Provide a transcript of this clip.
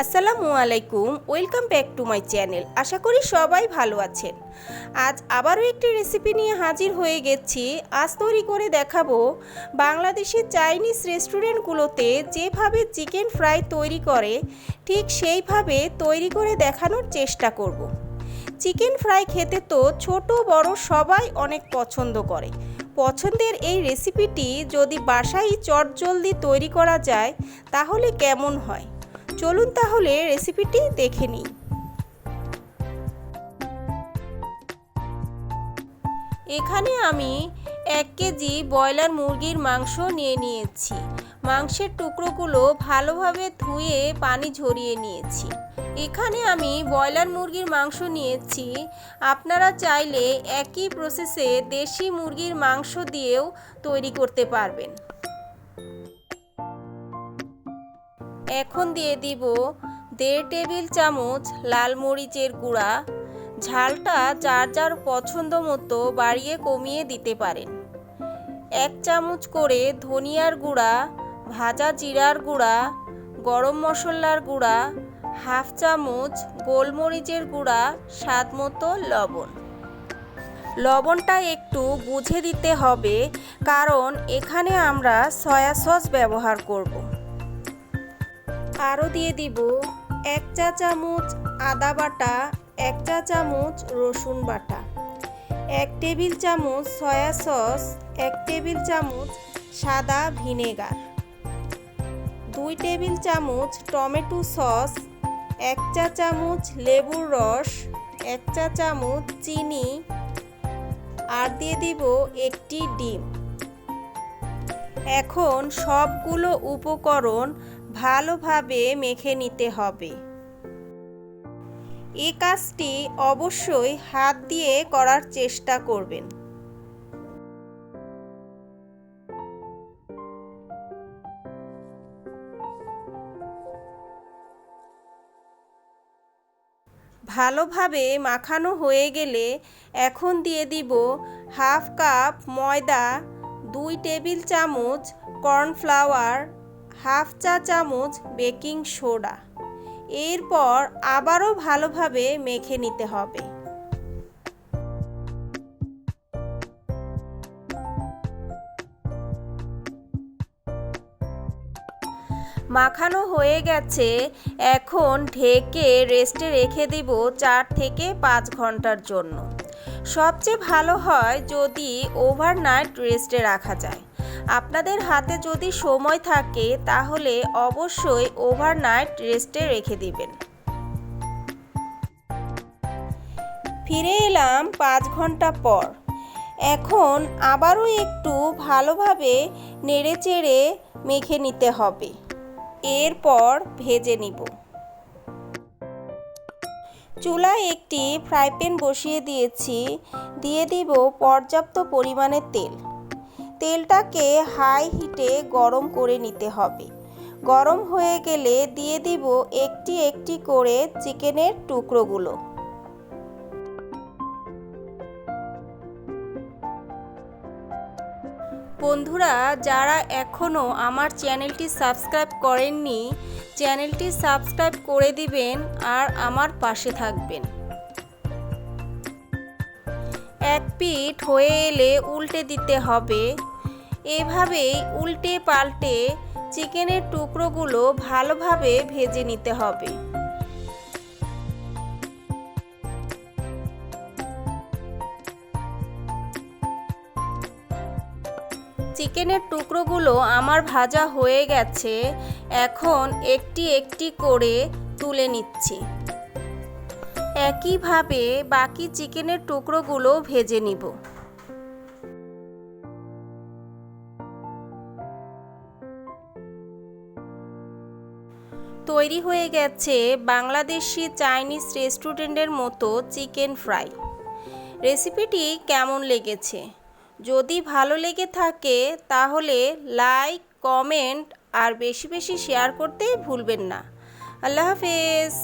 আসসালামু আলাইকুম, welcome back to my channel. আশা করি সবাই ভালো আছেন। আজ আবারও একটি রেসিপি নিয়ে হাজির হয়ে গেছি। আজ তৈরি করে দেখাবো বাংলাদেশি চাইনিজ রেস্টুরেন্টগুলোতে যেভাবে চিকেন ফ্রাই তৈরি করে ঠিক সেইভাবে তৈরি করে দেখানোর চেষ্টা করব। চিকেন ফ্রাই খেতে তো ছোট বড় সবাই অনেক পছন্দ করে। পছন্দের এই রেসিপিটি যদি বাসায় চটজলদি তৈরি করা যায় তাহলে কেমন হয়, চলুন তাহলে রেসিপিটি দেখে নিই। এখানে আমি 1 কেজি ব্রয়লার মুরগির মাংস নিয়ে নিয়েছি। মাংসের টুকরোগুলো ভালোভাবে ধুয়ে পানি ঝরিয়ে নিয়েছি। এখানে আমি ব্রয়লার মুরগির মাংস নিয়েছি। আপনারা চাইলে একই প্রসেসে দেশি মুরগির মাংস দিয়েও তৈরি করতে পারবেন। এখন দিয়ে দিব 1.5 টেবিল চামচ লাল মরিচের গুঁড়া। ঝালটা যার যার পছন্দ মতো বাড়িয়ে কমিয়ে দিতে পারেন। 1 চামচ করে ধনিয়ার গুঁড়া, ভাজা জিরার গুঁড়া, গরম মশলার গুঁড়া, 1/2 চামচ গোলমরিচের গুঁড়া, স্বাদ মতো লবণ। লবণটা একটু বুঝে দিতে হবে, কারণ এখানে আমরা সয়া সস ব্যবহার করব। আরও দিয়ে দিব 1 চা চামচ আদা বাটা, 1 চা চামচ রসুন বাটা, 1 টেবিল চামচ সয়া সস, 1 টেবিল চামচ সাদা ভিনেগার, 2 টেবিল চামচ টমেটো সস, 1 চা চামচ লেবুর রস, 1 চা চামচ চিনি, আর দিয়ে দিব 1টি ডিম। এখন সবগুলো উপকরণ ভালোভাবে মেখে নিতে হবে। এই কাজটি অবশ্যই হাত দিয়ে করার চেষ্টা করবেন। ভালোভাবে মাখানো হয়ে গেলে এখন দিয়ে দিব 1/2 কাপ ময়দা, 2 টেবিল চামচ কর্নফ্লাওয়ার, 1/2 চা চামচ বেকিং সোডা। এরপর আবারও ভালোভাবে মেখে নিতে হবে। মাখানো হয়ে গেছে। এখন ঢেকে রেস্টে রেখে দিব 4 থেকে 5 ঘন্টার জন্য। সবচেয়ে ভালো হয় যদি ওভারনাইট রেস্টে রাখা যায়। আপনাদের হাতে যদি সময় থাকে তাহলে অবশ্যই ওভারনাইট রেস্টে রেখে দিবেন। ফিরে এলাম 5 ঘন্টা পর। এখন আবারও একটু ভালোভাবে নেড়েচেড়ে মেখে নিতে হবে। এরপর ভেজে নিব। চুলায় একটি ফ্রাই প্যান বসিয়ে দিয়েছি। দিয়ে দিব পর্যাপ্ত পরিমাণে তেল। তেলটাকে হাই হিটে গরম করে নিতে হবে। গরম হয়ে গেলে দিয়ে দিব একটি একটি করে চিকেনের টুকরোগুলো। বন্ধুরা, যারা এখনও আমার চ্যানেলটি সাবস্ক্রাইব করেননি, চ্যানেলটি সাবস্ক্রাইব করে দিবেন আর আমার পাশে থাকবেন। এক পিঠ হয়ে এলে উল্টে দিতে হবে। এভাবেই উল্টে পাল্টে চিকেনের টুকরোগুলো ভালোভাবে ভেজে নিতে হবে। চিকেনের টুকরোগুলো আমার ভাজা হয়ে গেছে। এখন একটি একটি করে তুলে নিচ্ছি। একইভাবে বাকি চিকেনের টুকরোগুলো ভেজে নিব। তৈরি হয়ে গেছে বাংলাদেশি চাইনিজ রেস্টুরেন্টের মতো চিকেন ফ্রাই। রেসিপিটি কেমন লেগেছে? যদি ভালো লেগে থাকে তাহলে লাইক, কমেন্ট আর বেশি বেশি শেয়ার করতে ভুলবেন না। আল্লাহ হাফেজ।